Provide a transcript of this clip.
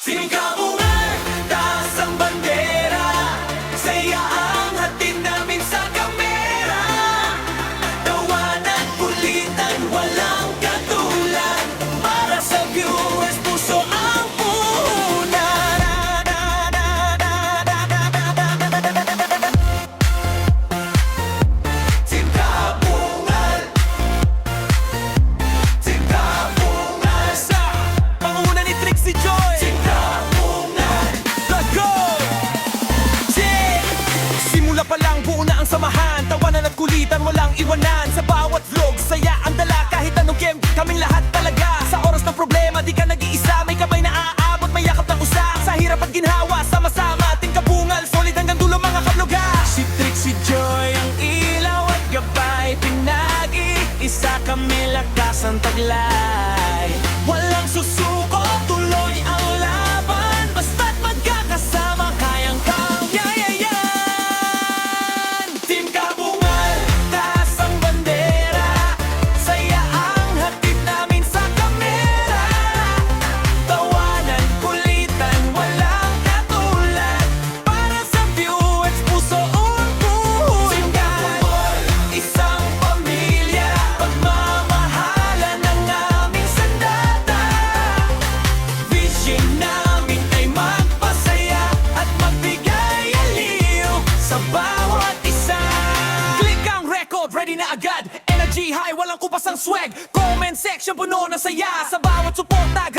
Singapore, taas ang bandera, saya ang hatid namin sa kamera. Tawanan, kulitan, walang katulad, para sa viewers, puso ang puhunan. Singapore, Singapore, sa pangunguna ni Trixie Joy. Simula pa lang buo na ang samahan, tawanan at kulitan walang iwanan. Sa bawat vlog, saya ang dala, kahit anong game, kaming lahat talaga. Sa oras ng problema, di ka nag-iisa, may kamay na aabot, may yakap ng usa. Sa hirap at ginhawa, sama-sama, ating kabungal, solid hanggang dulo mga kabloga. Si Trixie Joy ang ilaw at gabay, pinag-iisa kami lakas ang taglay. Walang susuko, tuloy ang laban, basta't magkakasama, kayang kamyayayan. Team Kabungal, taas ang bandera, saya ang hatid namin sa kamera. Tawanan, kulitan, walang katulad, para sa viewers, puso ang puhunan. Isang pamilya, pagmamahalan ng aming sandata. Vision namin ay magpasaya at magbigay aliw sa bawat isa. Click ang record, ready na agad. Energy high, walang kupas ang swag. Comment section puno ng saya, sa bawat suporta.